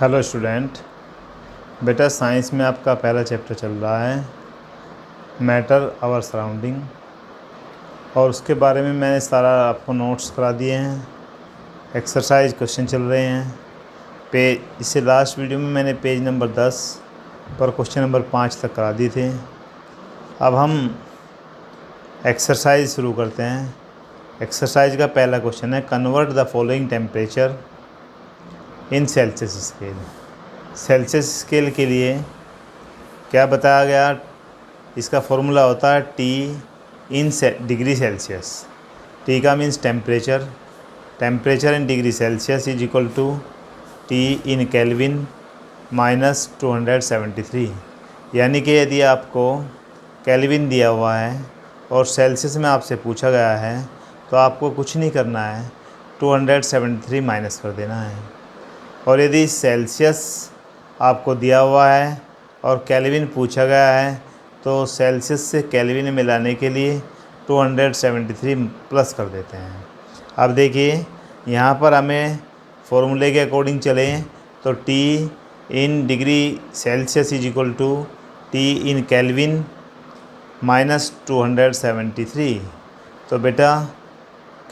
Hello student, बेटा science में आपका पहला चैप्टर चल रहा है मैटर आवर सराउंडिंग, और उसके बारे में मैंने सारा आपको नोट्स करा दिए हैं। एक्सरसाइज क्वेश्चन चल रहे हैं। इससे लास्ट वीडियो में मैंने पेज नंबर 10 पर क्वेश्चन नंबर 5 तक करा दिए थे। अब हम एक्सरसाइज शुरू करते हैं। एक्सरसाइज का पहला क्वेश्चन है, convert the following temperature in Celsius scale. Celsius scale के लिए क्या बताया गया, इसका फॉर्मूला होता है T in degree Celsius. T का means temperature, temperature in degree Celsius is equal to T in kelvin minus 273। यानी कि यदि आपको केल्विन दिया हुआ है और सेल्सियस में आपसे पूछा गया है तो आपको कुछ नहीं करना है, 273 माइनस कर देना है। और यदि सेल्सियस आपको दिया हुआ है और केल्विन पूछा गया है तो सेल्सियस से केल्विन मिलाने के लिए 273 प्लस कर देते हैं। अब देखिए यहाँ पर हमें फॉर्मूले के अकॉर्डिंग चलें तो T in degree Celsius is equal to T in kelvin minus 273। तो बेटा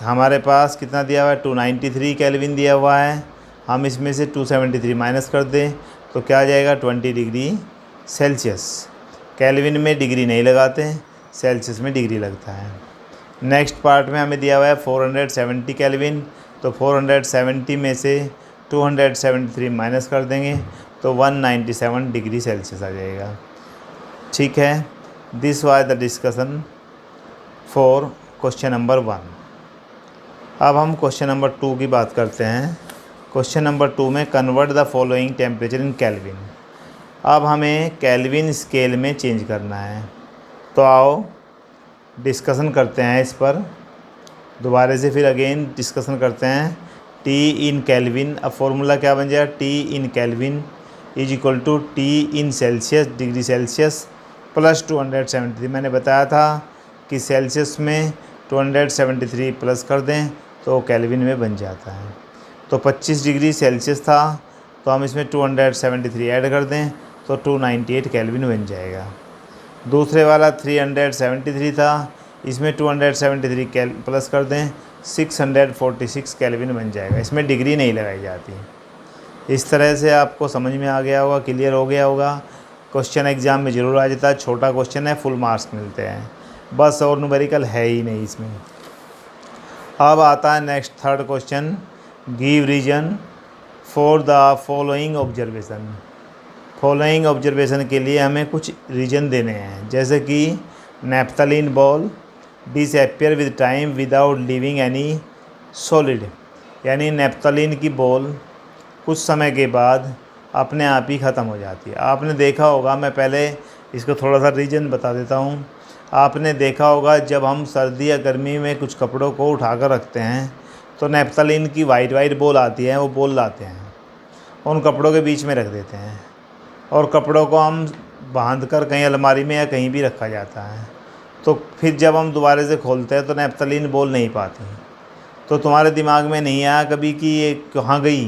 हमारे पास कितना दिया हुआ है, 293 केल्विन दिया हुआ है। हम इसमें से 273 माइनस कर दें तो क्या आ जाएगा, 20 डिग्री सेल्सियस। केल्विन में डिग्री नहीं लगाते, सेल्सियस में डिग्री लगता है। नेक्स्ट पार्ट में हमें दिया हुआ है 470 केल्विन, तो 470 में से 273 माइनस कर देंगे तो 197 डिग्री सेल्सियस आ जाएगा। ठीक है, this was the discussion for question number 1। अब हम क्वेश्चन नंबर 2 की बात करते हैं। क्वेश्चन नंबर 2 में convert the following temperature in kelvin. अब हमें केल्विन स्केल में चेंज करना है, तो आओ डिस्कशन करते हैं इस पर दोबारा से। फिर अगेन डिस्कशन करते हैं। टी इन केल्विन, अब फॉर्मूला क्या बन जाएगा, T in kelvin is equal to T in Celsius degree Celsius plus 273। मैंने बताया था कि सेल्सियस में 273 प्लस कर दें तो केल्विन में बन जाता है। तो 25 डिग्री सेल्सियस था तो हम इसमें 273 ऐड कर दें तो 298 केल्विन बन जाएगा। दूसरे वाला 373 था, इसमें 273 प्लस कर दें 646 केल्विन बन जाएगा। इसमें डिग्री नहीं लगाई जाती। इस तरह से आपको समझ में आ गया होगा, क्लियर हो गया होगा। क्वेश्चन एग्ज़ाम में ज़रूर आ जाता है, छोटा क्वेश्चन है, फुल मार्क्स मिलते हैं बस, और न्यूमेरिकल है ही नहीं इसमें। अब आता है next third question, give reason for the following observation. Following observation के लिए हमें कुछ रीजन देने हैं, जैसे कि naphthalene ball disappear with time without leaving any solid. यानी नैप्थलीन की बॉल कुछ समय के बाद अपने आप ही ख़त्म हो जाती है। आपने देखा होगा, मैं पहले इसको थोड़ा सा रीजन बता देता हूँ। आपने देखा होगा जब हम सर्दी या गर्मी में कुछ कपड़ों को उठाकर रखते हैं तो नैप्थलीन की वाइट बॉल आती है, वो बॉल लाते हैं, उन कपड़ों के बीच में रख देते हैं और कपड़ों को हम बांध कर कहीं अलमारी में या कहीं भी रखा जाता है। तो फिर जब हम दोबारा से खोलते हैं तो नैप्थलीन बॉल नहीं पाती। तो तुम्हारे दिमाग में नहीं आया कभी कि ये कहाँ गई,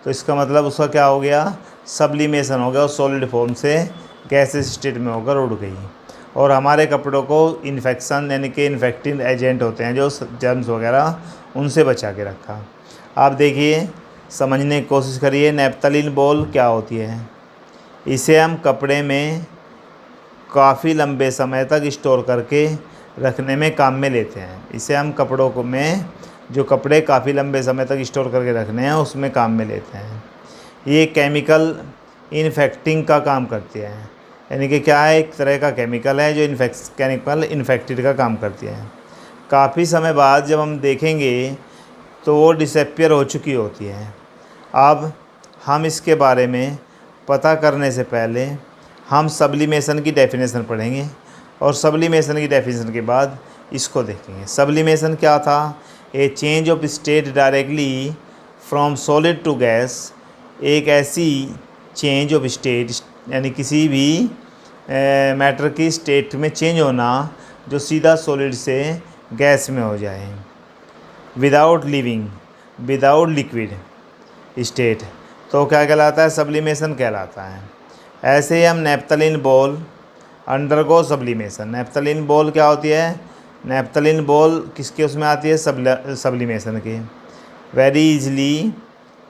तो इसका मतलब उसका क्या हो गया, सब्लिमेशन हो गया, और सॉलिड फॉर्म से गैसेस स्टेट में होकर उड़ गई। और हमारे कपड़ों को इन्फेक्शन यानी कि इन्फेक्टिंग एजेंट होते हैं जो जर्म्स वगैरह, उनसे बचा के रखा। आप देखिए, समझने की कोशिश करिए, नैप्थलीन बॉल क्या होती है। इसे हम कपड़े में काफ़ी लंबे समय तक स्टोर करके रखने में काम में लेते हैं। इसे हम कपड़ों को में जो कपड़े काफ़ी लंबे समय तक स्टोर करके रखने हैं उसमें काम में लेते हैं। ये केमिकल इन्फेक्टिंग का काम करती है, यानी कि क्या है, एक तरह का केमिकल है जो केमिकल इन्फेक्टेड का काम करती है। काफ़ी समय बाद जब हम देखेंगे तो वो डिसअपियर हो चुकी होती है। अब हम इसके बारे में पता करने से पहले हम सब्लिमेशन की डेफिनेशन पढ़ेंगे और सब्लिमेशन की डेफिनेशन के बाद इसको देखेंगे। सब्लिमेशन क्या था, a change of state directly from solid to gas. एक ऐसी चेंज ऑफ स्टेट यानी किसी भी मैटर की स्टेट में चेंज होना जो सीधा सॉलिड से गैस में हो जाए, without leaving, without liquid state. तो क्या कहलाता है, सब्लिमेशन कहलाता है। ऐसे ही हम naphthalene ball undergo sublimation. Naphthalene ball क्या होती है, नैप्थलीन बॉल किसके उसमें आती है, सब्लिमेशन की। Very easily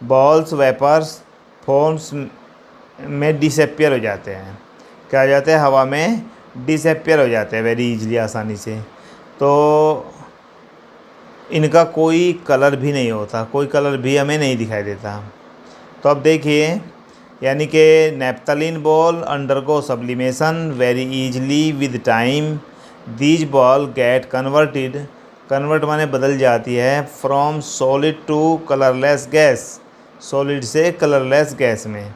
balls vapours forms में डिसअपियर हो जाते हैं, क्या हो जाते हैं, हवा में डिसअपियर हो जाते हैं वेरी इजली, आसानी से। तो इनका कोई कलर भी नहीं होता, कोई कलर भी हमें नहीं दिखाई देता। तो अब देखिए, यानी कि naphthalene ball undergo sublimation very easily with time. These ball get convert माने बदल जाती है, from solid to colourless gas, solid से कलरलेस गैस में।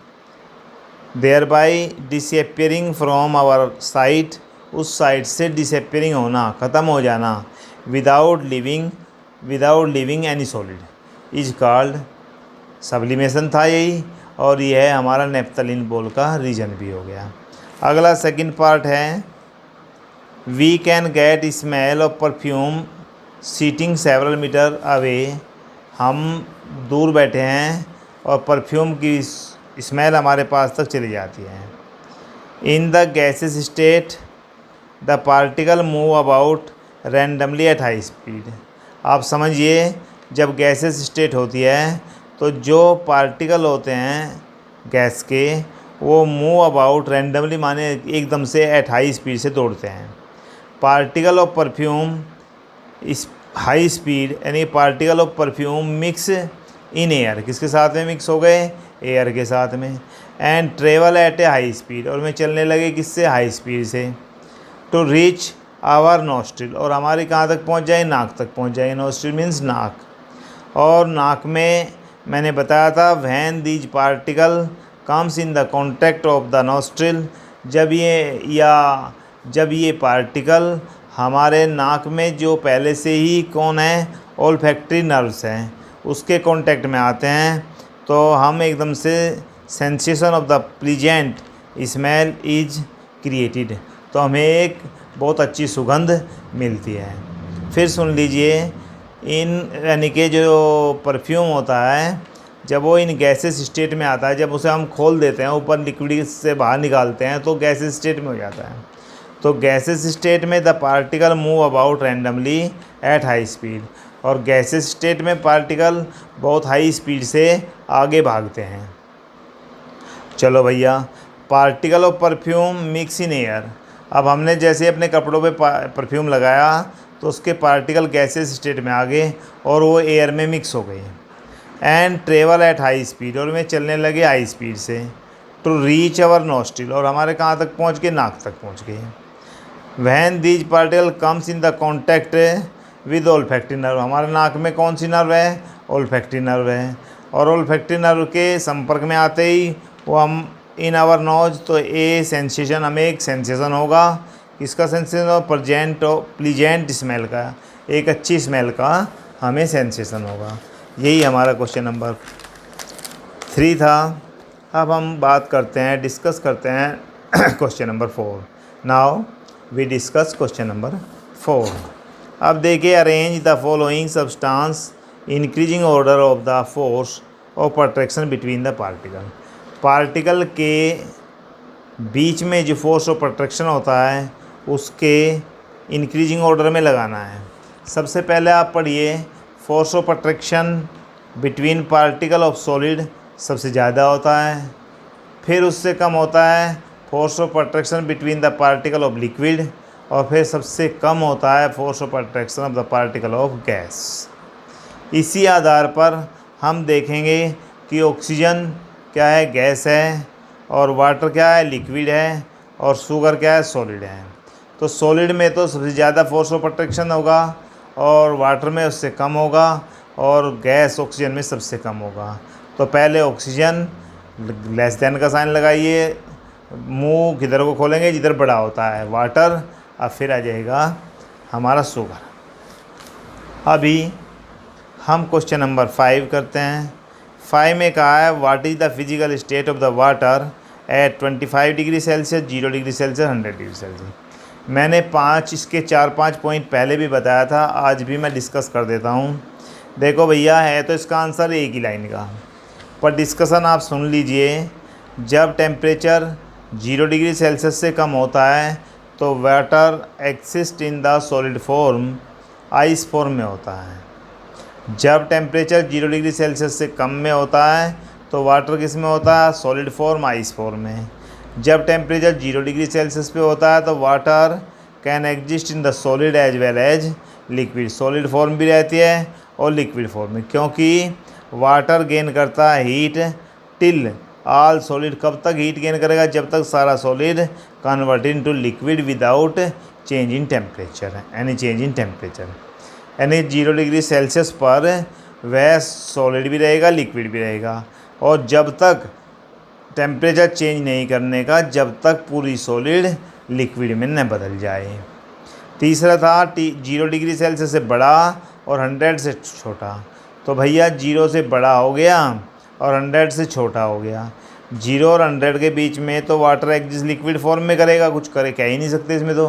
Thereby disappearing from our sight, उस साइट से डिसअपियरिंग होना, ख़त्म हो जाना। Without leaving any solid is called sublimation था यही, और यह है हमारा नैप्थलीन बॉल का रीजन भी हो गया। अगला सेकंड पार्ट है, we can get smell of perfume sitting several metre away. हम दूर बैठे हैं और परफ्यूम की स्मेल हमारे पास तक चली जाती है। In the gases state the particle move about randomly at high speed. आप समझिए, जब गैसेस स्टेट होती है तो जो पार्टिकल होते हैं गैस के, वो मूव अबाउट रैंडमली माने एकदम से एट हाई स्पीड से दौड़ते हैं। पार्टिकल ऑफ परफ्यूम इस हाई स्पीड, यानी particle of perfume mix in air, किसके साथ में मिक्स हो गए, एयर के साथ में। And travel eight A high speed, और में चलने लगे किससे, हाई स्पीड से। टू रीच आवर नोस्ट्रिल, और हमारे कहाँ तक पहुँच जाए, नाक तक पहुँच जाए। नोस्ट्रिल मीन्स नाक, और नाक में मैंने बताया था when these particle comes in the contact of the nostril, जब ये पार्टिकल हमारे नाक में जो पहले से ही कौन है, ओल्फैक्टरी नर्व्स हैं, उसके कांटेक्ट में आते हैं, तो हम एकदम से sensation of the pleasant smell is created, तो हमें एक बहुत अच्छी सुगंध मिलती है। फिर सुन लीजिए, यानी कि जो परफ्यूम होता है, जब वो इन गैसेस स्टेट में आता है, जब उसे हम खोल देते हैं, ऊपर लिक्विड से बाहर निकालते हैं, तो गैसेस स्टेट में हो जाता है। तो गैसेस स्टेट में the particle move about randomly at high speed, और गैसेस स्टेट में पार्टिकल बहुत हाई स्पीड से आगे भागते हैं। चलो भैया, particle of perfume mix in air. अब हमने जैसे अपने कपड़ों पे परफ्यूम लगाया तो उसके पार्टिकल गैसेस स्टेट में आ गए और वो एयर में मिक्स हो गए। And travel at high speed, और वे चलने लगे हाई स्पीड से। टू रीच अवर नोस्ट्रिल, और हमारे कहाँ तक पहुँच गए, नाक तक पहुँच गए। When these particle comes in the contact with olfactory nerve, हमारे नाक में कौन सी नर्व है, ओल्फैक्टरी नर्व है, और ओल्फैक्टरी नर्व के संपर्क में आते ही वो हम इन आवर नोज, तो ए सेंसेशन, हमें एक सेंसेशन होगा, किसका सेंसेशन हो, प्लीजेंट स्मेल का, एक अच्छी स्मेल का हमें सेंसेशन होगा। यही हमारा क्वेश्चन नंबर 3 था। अब हम बात करते हैं, डिस्कस करते हैं question number 4। Now we discuss question number 4। अब देखिए, arrange the following substance increasing order of the force of attraction between the particle के बीच में जो फोर्स ऑफ अट्रैक्शन होता है उसके इंक्रीजिंग ऑर्डर में लगाना है। सबसे पहले आप पढ़िए, force of attraction between particle of solid सबसे ज़्यादा होता है, फिर उससे कम होता है force of attraction between the particle of liquid, और फिर सबसे कम होता है force of attraction of the particle of gas. इसी आधार पर हम देखेंगे कि ऑक्सीजन क्या है, गैस है, और वाटर क्या है, लिक्विड है, और शुगर क्या है, सॉलिड है। तो सॉलिड में तो सबसे ज़्यादा फोर्स ऑफ अट्रैक्शन होगा, और वाटर में उससे कम होगा, और गैस ऑक्सीजन में सबसे कम होगा। तो पहले ऑक्सीजन, लेस देन का साइन लगाइए, मुंह किधर को खोलेंगे, जिधर बड़ा होता है, वाटर, अब फिर आ जाएगा हमारा शुगर। अभी हम क्वेश्चन नंबर 5 करते हैं। 5 में कहा है, what is the physical state of the water at 25 degree Celsius, 0 degree Celsius, 100 degree Celsius. मैंने 5 इसके 4-5 पॉइंट पहले भी बताया था, आज भी मैं डिस्कस कर देता हूँ। देखो भैया, है तो इसका आंसर एक ही लाइन का, पर डिस्कशन आप सुन लीजिए। जब टेम्परेचर 0 डिग्री सेल्सियस से कम होता है तो water exist in the solid form, ice form में होता है। जब टेम्परेचर 0 डिग्री सेल्सियस से कम में होता है तो वाटर किस में होता है, सॉलिड फॉर्म, आइस फॉर्म में। जब टेम्परेचर 0 डिग्री सेल्सियस पे होता है तो water can exist in the solid as well as liquid, solid form भी रहती है और लिक्विड फॉर्म में, क्योंकि वाटर गेन करता है हीट टिल ऑल सॉलिड। कब तक हीट गेन करेगा, जब तक सारा solid convert into liquid without change in temperature, any change in temperature. यानी 0 डिग्री सेल्सियस पर वह सॉलिड भी रहेगा, लिक्विड भी रहेगा, और जब तक टेम्परेचर चेंज नहीं करने का, जब तक पूरी सॉलिड लिक्विड में न बदल जाए। तीसरा था 0 डिग्री सेल्सियस से बड़ा और 100 से छोटा। तो भैया 0 से बड़ा हो गया और 100 से छोटा हो गया। 0 और 100 के बीच में तो वाटर एग्जिस्ट लिक्विड फॉर्म में करेगा, कुछ करे कह ही नहीं सकते इसमें तो।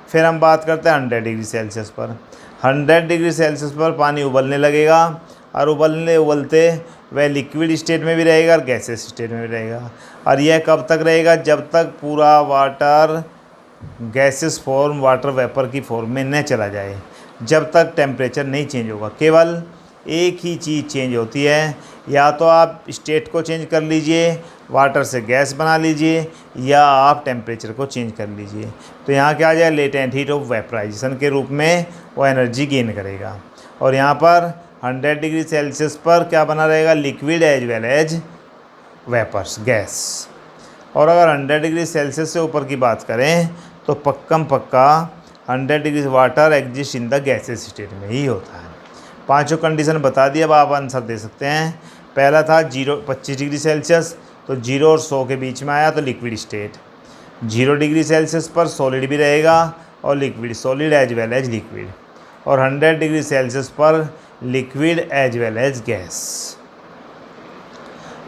फिर हम बात करते हैं 100 डिग्री सेल्सियस पर। 100 डिग्री सेल्सियस पर पानी उबलने लगेगा और उबलते वह लिक्विड स्टेट में भी रहेगा और गैसेस स्टेट में भी रहेगा। और यह कब तक रहेगा, जब तक पूरा water gases form, water vapour की फॉर्म में न चला जाए, जब तक टेम्परेचर नहीं चेंज होगा। केवल एक ही चीज़ चेंज होती है, या तो आप स्टेट को चेंज कर लीजिए, वाटर से गैस बना लीजिए, या आप टेम्परेचर को चेंज कर लीजिए। तो यहाँ क्या आ जाए, लेटेंट हीट ऑफ वेपराइजेशन के रूप में वो एनर्जी गेन करेगा। और यहाँ पर 100 डिग्री सेल्सियस पर क्या बना रहेगा, liquid as well as vapours, gas. और अगर 100 डिग्री सेल्सियस से ऊपर की बात करें तो पक्का 100 degree water exist in the gases state में ही होता है। पांचों कंडीशन बता दी, अब आप आंसर दे सकते हैं। पहला था 25 डिग्री सेल्सियस, तो 0 और 100 के बीच में आया तो लिक्विड स्टेट। 0 डिग्री सेल्सियस पर सॉलिड भी रहेगा और liquid, solid as well as liquid. और 100 डिग्री सेल्सियस पर liquid as well as gas.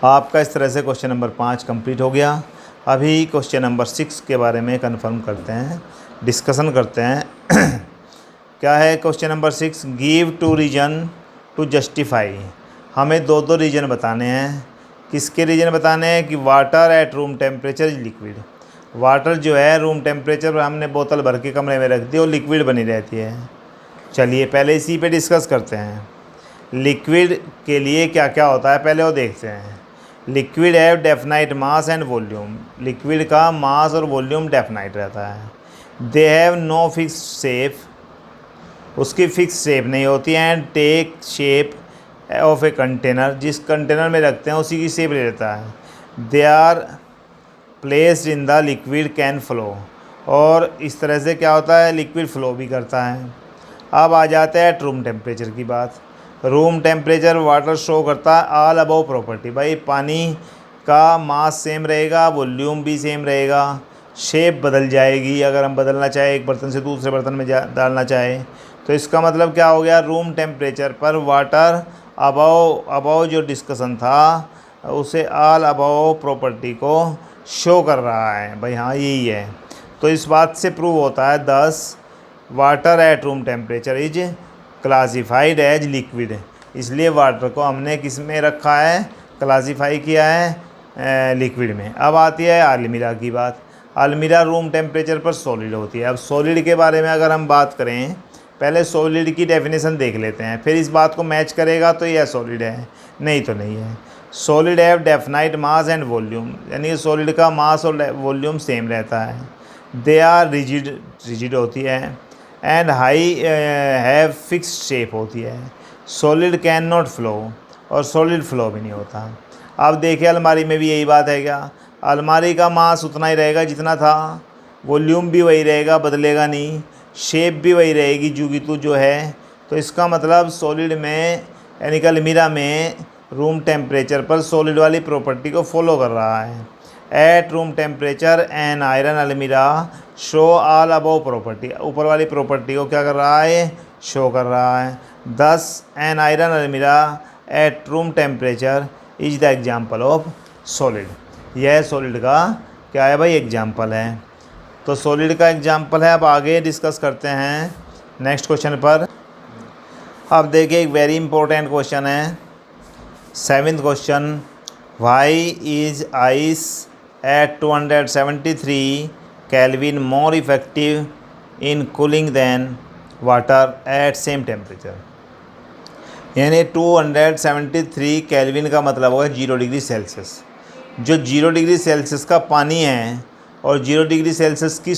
आपका इस तरह से क्वेश्चन नंबर 5 कंप्लीट हो गया। अभी क्वेश्चन नंबर 6 के बारे में कंफर्म करते हैं, डिस्कशन करते हैं। क्या है question number 6, give 2 reason to justify. हमें दो रीजन बताने हैं। किसके रीजन बताने हैं, कि water at room temperature is liquid. Water जो है रूम टेम्परेचर पर हमने बोतल भर के कमरे में रख दी और लिक्विड बनी रहती है। चलिए पहले इसी पे डिस्कस करते हैं। लिक्विड के लिए क्या क्या होता है पहले वो देखते हैं। Liquid have definite mass and volume. Liquid का मास और वॉल्यूम डेफिनाइट रहता है। They have no fix shape, उसकी फिक्स शेप नहीं होती है। And take shape of a container, जिस कंटेनर में रखते हैं उसी की शेप ले लेता है। They are placed in the liquid can flow, और इस तरह से क्या होता है, लिक्विड फ्लो भी करता है। अब आ जाते हैं रूम टेम्परेचर की बात। रूम टेम्परेचर वाटर शो करता है ऑल अबव प्रॉपर्टी। भाई पानी का मास सेम रहेगा, वॉल्यूम भी सेम रहेगा, शेप बदल जाएगी अगर हम बदलना चाहें, एक बर्तन से दूसरे बर्तन में डालना चाहें। तो इसका मतलब क्या हो गया, रूम टेम्परेचर पर वाटर अबव जो डिस्कशन था उसे ऑल अबव प्रॉपर्टी को शो कर रहा है। भाई हाँ यही है। तो इस बात से प्रूव होता है 10 water at room temperature is classified as liquid. इसलिए वाटर को हमने किस में रखा है, क्लासिफाई किया है लिक्विड में। अब आती है अलमीरा की बात। अलमीरा रूम टेम्परेचर पर सॉलिड होती है। अब सॉलिड के बारे में अगर हम बात करें, पहले सॉलिड की डेफिनेशन देख लेते हैं, फिर इस बात को मैच करेगा तो यह सॉलिड है, नहीं तो नहीं है। Solid have definite mass and volume, यानी सॉलिड का मास और वॉल्यूम सेम रहता है। दे आर रिजिड होती है। And high have fix shape होती है। सॉलिड कैन नॉट फ्लो, और सॉलिड फ्लो भी नहीं होता। अब देखिए अलमारी में भी यही बात है क्या, अलमारी का मास उतना ही रहेगा जितना था, वॉल्यूम भी वही रहेगा, बदलेगा नहीं, शेप भी वही रहेगी जू की तू जो है। तो इसका मतलब सॉलिड में यानी कि अलमीरा में रूम टेम्परेचर पर सॉलिड वाली प्रॉपर्टी को फॉलो कर रहा है। Eight room temperature an iron अलमीरा शो ऑल अबव प्रॉपर्टी, ऊपर वाली प्रॉपर्टी को क्या कर रहा है, शो कर रहा है। 10 एन आयरन अलमीरा eight room temperature is the example of solid. यह सॉलिड का क्या है भाई, एग्जाम्पल है। तो सॉलिड का एग्जाम्पल है। अब आगे डिस्कस करते हैं नेक्स्ट क्वेश्चन पर। अब देखिए एक वेरी इंपॉर्टेंट क्वेश्चन है, 7th question. Why is ice at 273 kelvin more effective in cooling than water at same temperature. यानी 273 केल्विन का मतलब होगा 0 डिग्री सेल्सियस। जो 0 डिग्री सेल्सियस का पानी है और 0 डिग्री सेल्सियस की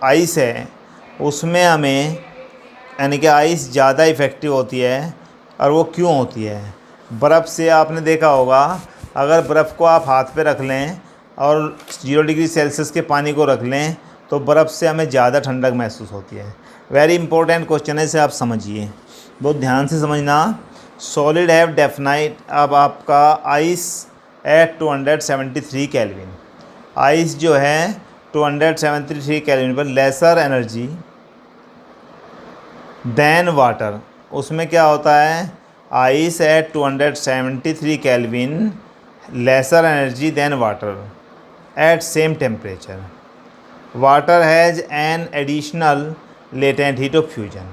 आइस है, उसमें हमें यानी कि आइस ज़्यादा इफ़ेक्टिव होती है। और वो क्यों होती है? बर्फ़ से आपने देखा होगा, अगर बर्फ़ को आप हाथ पे रख लें और 0 डिग्री सेल्सियस के पानी को रख लें तो बर्फ़ से हमें ज़्यादा ठंडक महसूस होती है। वेरी इंपॉर्टेंट क्वेश्चन है, इसे आप समझिए, बहुत ध्यान से समझना। सॉलिड हैव डेफिनाइट, अब आपका आइस एट 273 केल्विन, आइस जो है 273 केल्विन पर लेसर एनर्जी देन वाटर, उसमें क्या होता है? Ice at 273 kelvin lesser energy than water at same temperature. Water has an additional latent heat of fusion,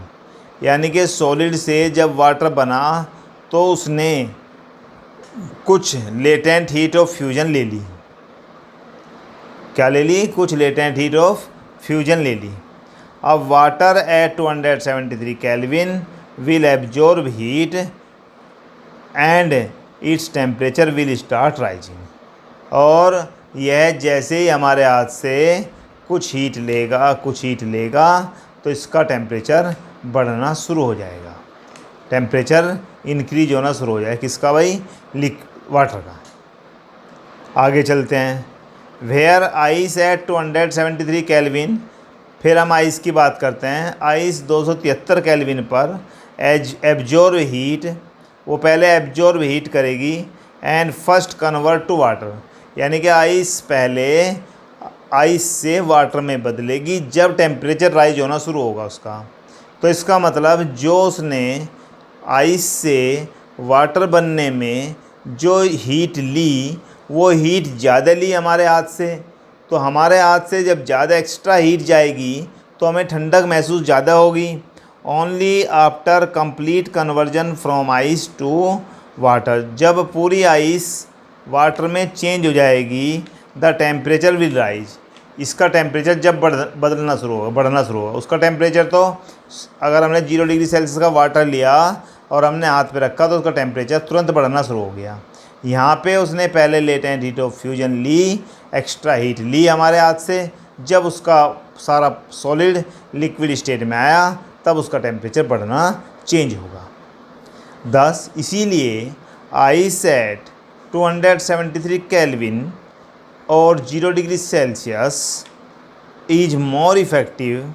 यानी कि सॉलिड से जब वाटर बना तो उसने कुछ लेटेंट हीट ऑफ फ्यूजन ले ली। क्या ले ली? कुछ लेटेंट हीट ऑफ फ्यूजन ले ली। अब water at 273 kelvin will absorb heat and its temperature will start rising, और यह जैसे ही हमारे हाथ से कुछ हीट लेगा तो इसका टेम्परेचर बढ़ना शुरू हो जाएगा, टेम्परेचर इंक्रीज होना शुरू हो जाएगा। किसका भाई? वाटर का। आगे चलते हैं। वेयर आइस एट 273 केल्विन, फिर हम आइस की बात करते हैं। आइस 273 केल्विन पर एब्जॉर्ब हीट, वो पहले एब्जॉर्ब हीट करेगी and first convert to water, यानी कि आइस पहले आइस से वाटर में बदलेगी जब टेम्परेचर राइज होना शुरू होगा उसका। तो इसका मतलब जो उसने आइस से वाटर बनने में जो हीट ली, वो हीट ज़्यादा ली हमारे हाथ से। तो हमारे हाथ से जब ज़्यादा एक्स्ट्रा हीट जाएगी तो हमें ठंडक महसूस ज़्यादा होगी। Only after complete conversion from ice to water, जब पूरी आइस वाटर में चेंज हो जाएगी, द टेम्परेचर विल राइज, इसका टेम्परेचर जब बढ़ना शुरू होगा। उसका टेम्परेचर तो अगर हमने 0 डिग्री सेल्सियस का वाटर लिया और हमने हाथ पे रखा तो उसका टेम्परेचर तुरंत बढ़ना शुरू हो गया। यहाँ पे उसने पहले लेटेंट हीट ऑफ फ्यूजन ली, एक्स्ट्रा हीट ली हमारे हाथ से, जब उसका सारा सॉलिड लिक्विड स्टेट में आया तब उसका टेम्परेचर बढ़ना चेंज होगा। थस इसीलिए आइस एट 273 केल्विन और 0 degree Celsius is more effective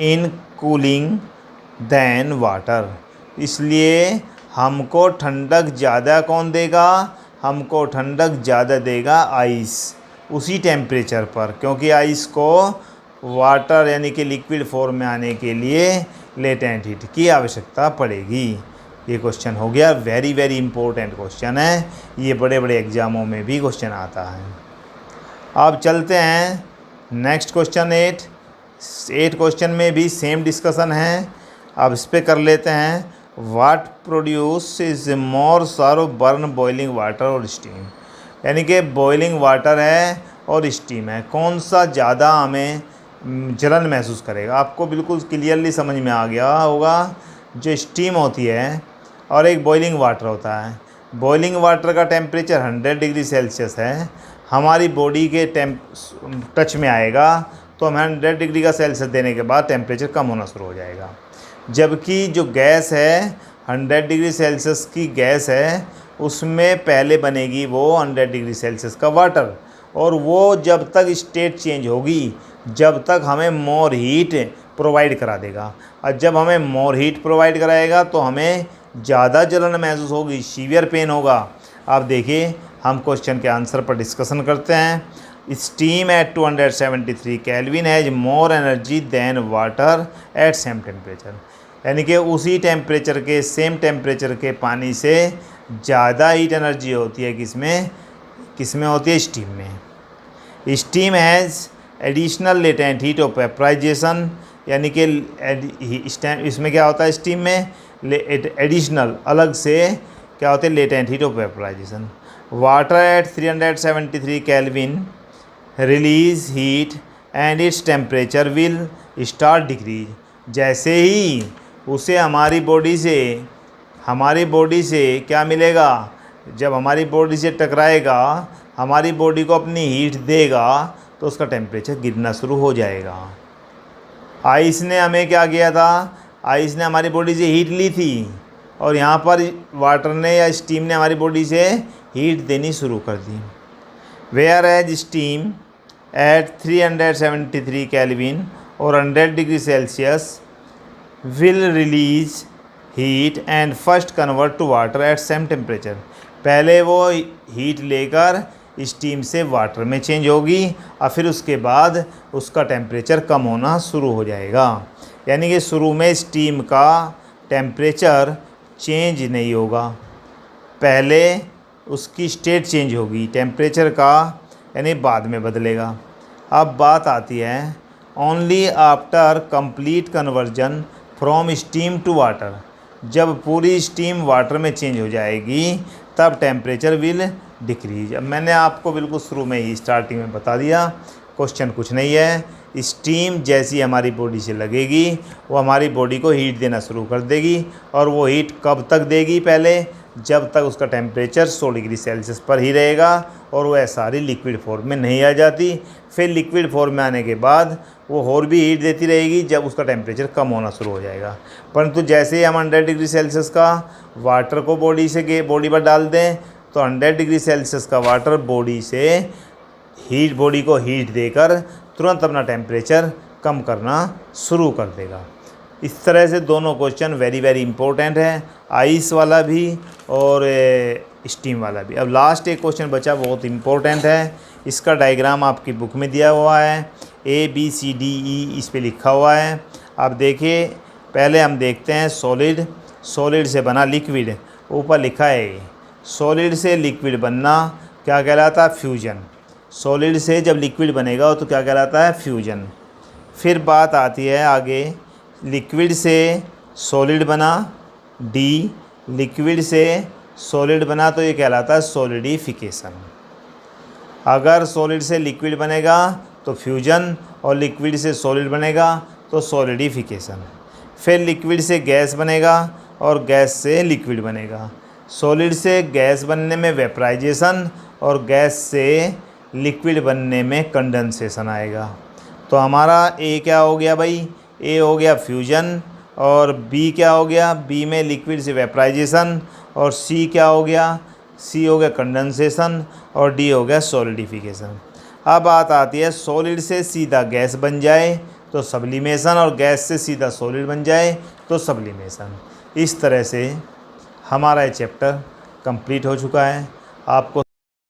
in cooling than water, इसलिए हमको ठंडक ज़्यादा कौन देगा? हमको ठंडक ज़्यादा देगा आइस, उसी टेम्परेचर पर, क्योंकि आइस को वाटर यानी कि लिक्विड फॉर्म में आने के लिए लेटेंट हीट की आवश्यकता पड़ेगी। ये क्वेश्चन हो गया, वेरी वेरी इंपॉर्टेंट क्वेश्चन है, ये बड़े बड़े एग्जामों में भी क्वेश्चन आता है। अब चलते हैं नेक्स्ट क्वेश्चन 8 क्वेश्चन में भी सेम डिस्कशन है। अब इस पर कर लेते हैं। वाट प्रोड्यूस इज मोर सारो बर्न बॉइलिंग वाटर और स्टीम, यानी कि बॉइलिंग वाटर है और स्टीम है, कौन सा ज़्यादा हमें जलन महसूस करेगा? आपको बिल्कुल क्लियरली समझ में आ गया होगा। जो स्टीम होती है और एक बॉइलिंग वाटर होता है, बॉइलिंग वाटर का टेम्परेचर 100 डिग्री सेल्सियस है, हमारी बॉडी के टच में आएगा तो हमें 100 डिग्री का सेल्सियस देने के बाद टेम्परेचर कम होना शुरू हो जाएगा। जबकि जो गैस है 100 डिग्री सेल्सियस की गैस है, उसमें पहले बनेगी वो 100 डिग्री सेल्सियस का वाटर, और वो जब तक स्टेट चेंज होगी जब तक हमें मोर हीट प्रोवाइड करा देगा। और जब हमें मोर हीट प्रोवाइड कराएगा तो हमें ज़्यादा जलन महसूस होगी, सीवियर पेन होगा। आप देखिए, हम क्वेश्चन के आंसर पर डिस्कशन करते हैं। Steam at 273 kelvin has more energy than water at same temperature, यानी कि उसी टेम्परेचर के सेम टेम्परेचर के पानी से ज़्यादा हीट एनर्जी होती है किसमें होती है? स्टीम में। Steam has additional latent heat of vaporisation, यानी कि इसमें क्या होता है? स्टीम में एडिशनल अलग से क्या होते हैं? Latent heat of vaporisation. Water at 373 kelvin release heat and its temperature will start decrease. जैसे ही उसे हमारी बॉडी से क्या मिलेगा, जब हमारी बॉडी से टकराएगा, हमारी बॉडी को अपनी हीट देगा, तो उसका टेम्परेचर गिरना शुरू हो जाएगा। आइस ने हमें क्या किया था, आइस ने हमारी बॉडी से हीट ली थी और यहाँ पर वाटर ने या स्टीम ने हमारी बॉडी से हीट देनी शुरू कर दी। Whereas steam at 373 kelvin और 100 degree Celsius will release heat and first convert to water at same temperature. पहले वो हीट लेकर स्टीम से वाटर में चेंज होगी और फिर उसके बाद उसका टेम्परेचर कम होना शुरू हो जाएगा। यानी कि शुरू में स्टीम का टेम्परेचर चेंज नहीं होगा, पहले उसकी स्टेट चेंज होगी, टेम्परेचर का यानी बाद में बदलेगा। अब बात आती है only after complete conversion from steam to water. जब पूरी स्टीम वाटर में चेंज हो जाएगी तब टेम्परेचर विल डिक्रीज। अब मैंने आपको बिल्कुल शुरू में ही स्टार्टिंग में बता दिया, क्वेश्चन कुछ नहीं है। स्टीम जैसी हमारी बॉडी से लगेगी वो हमारी बॉडी को हीट देना शुरू कर देगी, और वो हीट कब तक देगी, पहले जब तक उसका टेम्परेचर 100 डिग्री सेल्सियस पर ही रहेगा और वह सारी लिक्विड फॉर्म में नहीं आ जाती। फिर लिक्विड फॉर्म में आने के बाद वो और भी हीट देती रहेगी जब उसका टेम्परेचर कम होना शुरू हो जाएगा। परंतु जैसे ही हम 100 डिग्री सेल्सियस का वाटर को बॉडी पर डाल दें तो 100 डिग्री सेल्सियस का वाटर बॉडी को हीट देकर तुरंत अपना टेम्परेचर कम करना शुरू कर देगा। इस तरह से दोनों क्वेश्चन वेरी इंपॉर्टेंट है, आइस वाला भी और स्टीम वाला भी। अब लास्ट एक क्वेश्चन बचा, बहुत इंपॉर्टेंट है। इसका डायग्राम आपकी बुक में दिया हुआ है, ABCDE इस पे लिखा हुआ है। आप देखिए, पहले हम देखते हैं सॉलिड से बना लिक्विड। ऊपर लिखा है सॉलिड से लिक्विड बनना क्या कहलाता है, फ्यूजन। सॉलिड से जब लिक्विड बनेगा तो क्या कहलाता है, फ्यूजन। फिर बात आती है आगे, लिक्विड से सॉलिड बना, D। लिक्विड से सॉलिड बना तो ये कहलाता है सॉलिडिफिकेशन। अगर सॉलिड से लिक्विड बनेगा तो फ्यूजन, और लिक्विड से सॉलिड बनेगा तो सॉलिडिफिकेशन। फिर लिक्विड से गैस बनेगा और गैस से लिक्विड बनेगा। सॉलिड से गैस बनने में वेपराइजेशन और गैस से लिक्विड बनने में कंडेंसेशन आएगा। तो हमारा A क्या हो गया भाई, A हो गया फ्यूजन, और B क्या हो गया, B में लिक्विड से वेपराइजेशन, और C क्या हो गया, C हो गया कंडेंसेशन, और D हो गया सॉलिडिफिकेशन। अब बात आती है सॉलिड से सीधा गैस बन जाए तो सब्लिमेशन, और गैस से सीधा सॉलिड बन जाए तो सब्लिमेशन। इस तरह से हमारा ये चैप्टर कंप्लीट हो चुका है। आपको